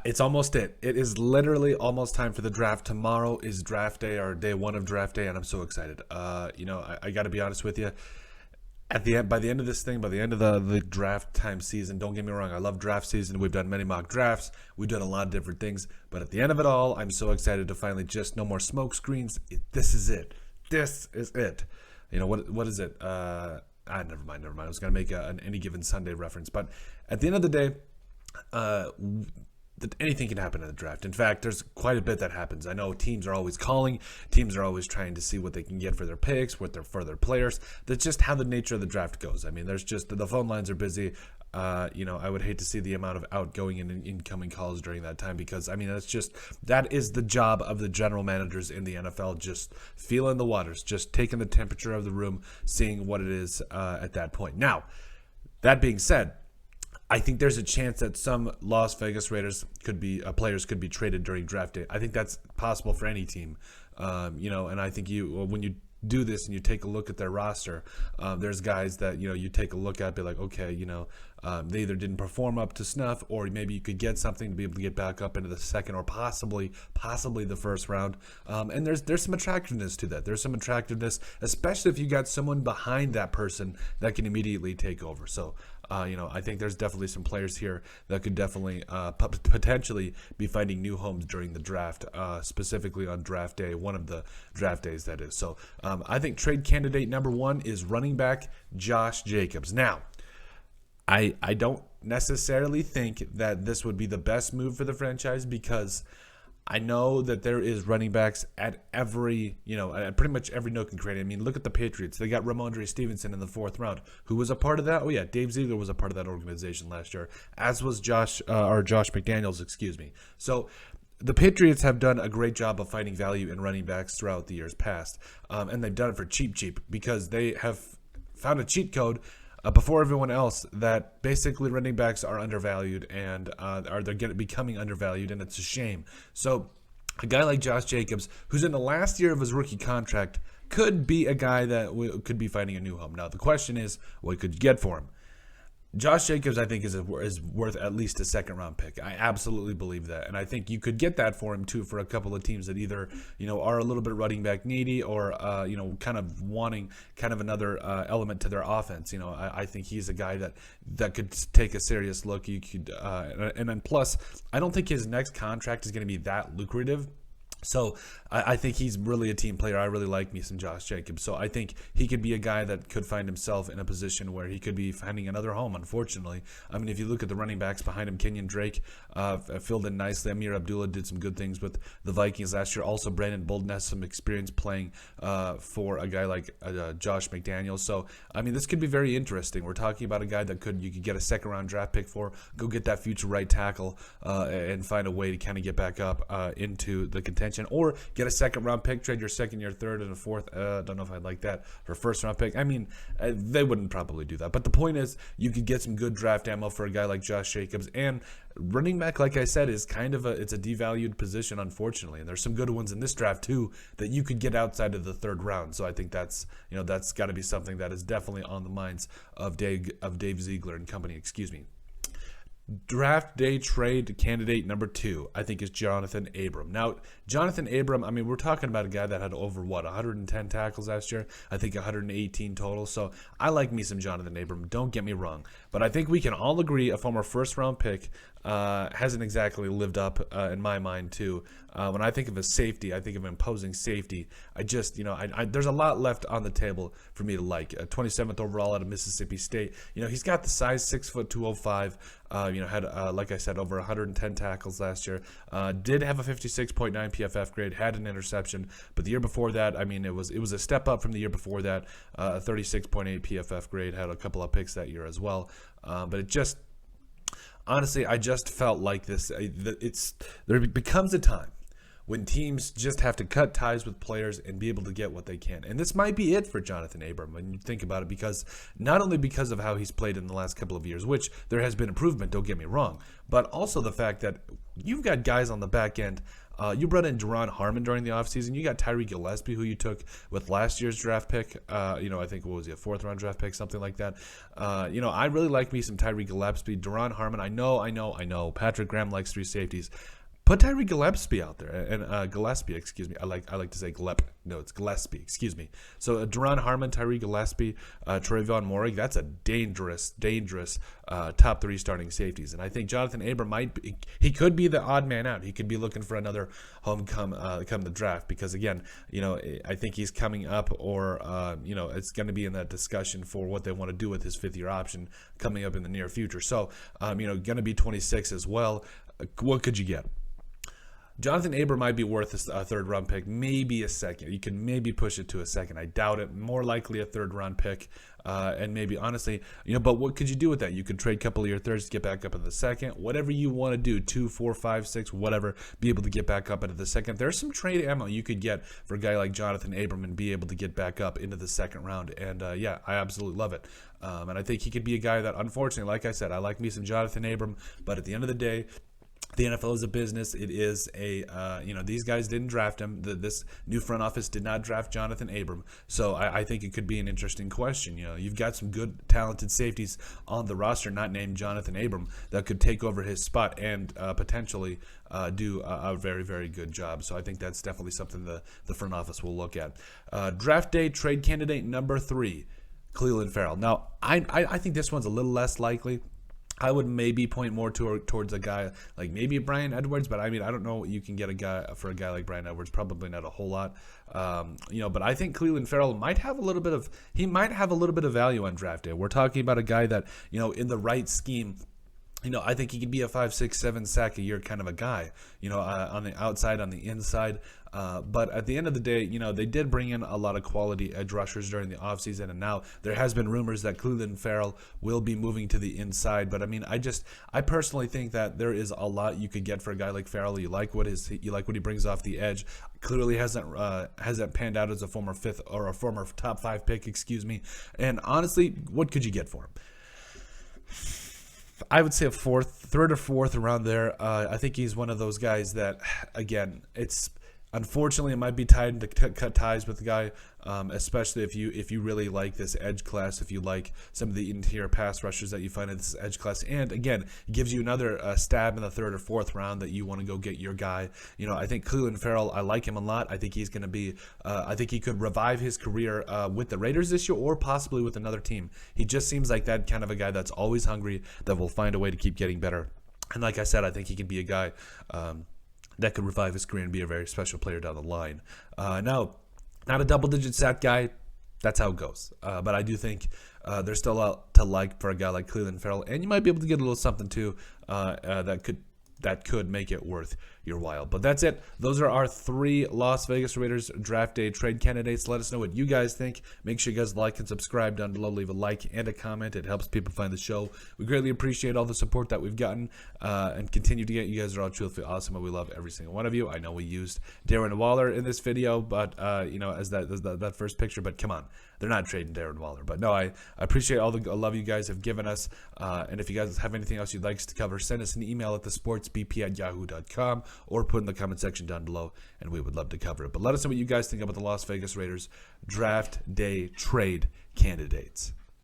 It's almost it. It is literally almost time for the draft. Tomorrow is draft day, or day one of draft day, and I'm so excited. I got to be honest with you. At the end, by the end of this thing, by the end of the draft time season, don't get me wrong, I love draft season. We've done many mock drafts. We've done a lot of different things. But at the end of it all, I'm so excited to finally just no more smoke screens. This is it. This is it. What is it? Never mind. I was going to make an Any Given Sunday reference. But at the end of the day, anything can happen in the draft. In fact, there's quite a bit that happens. I know teams are always calling. Teams are always trying to see what they can get for their picks, for their players. That's just how the nature of the draft goes. I mean, there's just the phone lines are busy. I would hate to see the amount of outgoing and incoming calls during that time because, I mean, that is the job of the general managers in the NFL, just feeling the waters, just taking the temperature of the room, seeing what it is at that point. Now, that being said, I think there's a chance that some Las Vegas Raiders players could be traded during draft day. I think that's possible for any team, and I think when you do this and you take a look at their roster, there's guys that you take a look at, be like, okay, they either didn't perform up to snuff, or maybe you could get something to be able to get back up into the second or possibly the first round. And there's some attractiveness to that. There's some attractiveness, especially if you got someone behind that person that can immediately take over. So. I think there's definitely some players here that could definitely potentially be finding new homes during the draft, specifically on draft day, one of the draft days that is. So I think trade candidate number one is running back Josh Jacobs. Now, I don't necessarily think that this would be the best move for the franchise because I know that there is running backs at at pretty much every nook and cranny. I mean, look at the Patriots. They got Ramondre Stevenson in the 4th round. Who was a part of that? Oh, yeah, Dave Ziegler was a part of that organization last year, as was Josh McDaniels, excuse me. So the Patriots have done a great job of finding value in running backs throughout the years past, and they've done it for cheap because they have found a cheat code before everyone else that basically running backs are undervalued and they're becoming undervalued, and it's a shame. So a guy like Josh Jacobs, who's in the last year of his rookie contract, could be a guy that could be finding a new home. Now the question is, what could you get for him? Josh Jacobs, I think, is worth at least a 2nd-round pick. I absolutely believe that, and I think you could get that for him too for a couple of teams that either are a little bit running back needy or kind of wanting kind of another element to their offense. I think he's a guy that could take a serious look. You could, and then plus, I don't think his next contract is going to be that lucrative. So I think he's really a team player. I really like me some Josh Jacobs. So I think he could be a guy that could find himself in a position where he could be finding another home, unfortunately. I mean, if you look at the running backs behind him, Kenyon Drake filled in nicely. Amir Abdullah did some good things with the Vikings last year. Also, Brandon Bolden has some experience playing for a guy like Josh McDaniels. So, I mean, this could be very interesting. We're talking about a guy that you could get a 2nd-round draft pick for, go get that future right tackle, and find a way to kind of get back up into the contention. Or get a 2nd-round pick, trade your 2nd, your 3rd, and a 4th. Don't know if I'd like that for a 1st-round pick. I mean, they wouldn't probably do that. But the point is, you could get some good draft ammo for a guy like Josh Jacobs. And running back, like I said, is it's a devalued position, unfortunately. And there's some good ones in this draft too that you could get outside of the 3rd round. So I think that's got to be something that is definitely on the minds of Dave Ziegler and company. Excuse me. Draft day trade candidate number 2, I think, is Jonathan Abram. Now, Jonathan Abram, I mean, we're talking about a guy that had over, 110 tackles last year? I think 118 total. So I like me some Jonathan Abram. Don't get me wrong. But I think we can all agree a former 1st-round pick hasn't exactly lived up in my mind, too. When I think of a safety, I think of imposing safety. There's a lot left on the table for me to like. 27th overall out of Mississippi State. He's got the size, 6 foot 205. Had, like I said, over 110 tackles last year. Did have a 56.9 PFF grade, had an interception, but the year before that, I mean, it was a step up from the year before that. A 36.8 PFF grade, had a couple of picks that year as well. But it just, honestly, I just felt like there becomes a time when teams just have to cut ties with players and be able to get what they can. And this might be it for Jonathan Abram when you think about it, because not only because of how he's played in the last couple of years, which there has been improvement, don't get me wrong, but also the fact that you've got guys on the back end You brought in Deron Harmon during the offseason. You got Tyree Gillespie, who you took with last year's draft pick. I think, what was he, a 4th-round draft pick, something like that. I really like me some Tyree Gillespie. Deron Harmon, I know. Patrick Graham likes 3 safeties. Put Tyree Gillespie out there, and Gillespie, excuse me. I like to say Glep. No, it's Gillespie, excuse me. So Deron Harmon, Tyree Gillespie, Trayvon Morig, that's a dangerous top 3 starting safeties. And I think Jonathan Abram he could be the odd man out. He could be looking for another home come the draft because, again, I think he's coming up or, it's going to be in that discussion for what they want to do with his 5th-year option coming up in the near future. So, going to be 26 as well. What could you get? Jonathan Abram might be worth a 3rd-round pick, maybe a 2nd. You can maybe push it to a 2nd. I doubt it. More likely a 3rd-round pick. And maybe, honestly, but what could you do with that? You could trade a couple of your 3rds to get back up into the 2nd. Whatever you want to do, 2, 4, 5, 6, whatever, be able to get back up into the 2nd. There's some trade ammo you could get for a guy like Jonathan Abram and be able to get back up into the 2nd round. And, I absolutely love it. And I think he could be a guy that, unfortunately, like I said, I like me some Jonathan Abram, but at the end of the day, the NFL is a business. It is these guys didn't draft him. This new front office did not draft Jonathan Abram. So I think it could be an interesting question. You've got some good, talented safeties on the roster, not named Jonathan Abram, that could take over his spot and potentially do a very, very good job. So I think that's definitely something the front office will look at. Draft day trade candidate number 3, Clelin Ferrell. Now, I think this one's a little less likely. I would maybe point more towards a guy like maybe Bryan Edwards, but I don't know what you can get a guy like Bryan Edwards. Probably not a whole lot, But I think Clelin Ferrell might have a little bit of value on draft day. We're talking about a guy that in the right scheme. I think he could be a 5, 6, 7 sack a year kind of a guy, on the outside, on the inside. But at the end of the day, they did bring in a lot of quality edge rushers during the offseason, and now there has been rumors that Clelin Ferrell will be moving to the inside. But I personally think that there is a lot you could get for a guy like Ferrell. You like what he brings off the edge. Clearly hasn't panned out as a former 5th or a former top 5 pick, And honestly, what could you get for him? I would say a 3rd or 4th around there. I think he's one of those guys that, again, unfortunately it might be time to cut ties with the guy, especially if you really like this edge class, if you like some of the interior pass rushers that you find in this edge class, and again, it gives you another stab in the 3rd or 4th round that you want to go get your guy. I think Clelin Ferrell, I like him a lot. I think he's going to be. I think he could revive his career with the Raiders this year, or possibly with another team. He just seems like that kind of a guy that's always hungry, that will find a way to keep getting better. And like I said, I think he could be a guy that could revive his career and be a very special player down the line. Now, not a double-digit sack guy. That's how it goes. But I do think there's still a lot to like for a guy like Clelin Ferrell, and you might be able to get a little something too that could make it worth your while. But that's it. Those are our 3 Las Vegas Raiders draft day trade candidates. Let us know what you guys think. Make sure you guys like and subscribe down below. Leave a like and a comment. It helps people find the show. We greatly appreciate all the support that we've gotten and continue to get. You guys are all truthfully awesome, and we love every single one of you. I know we used Darren Waller in this video, but as that first picture. But come on, they're not trading Darren Waller. But no, I appreciate all the love you guys have given us. And if you guys have anything else you'd like us to cover, send us an email at thesportsbp@yahoo.com or put in the comment section down below, and we would love to cover it. But let us know what you guys think about the Las Vegas Raiders draft day trade candidates.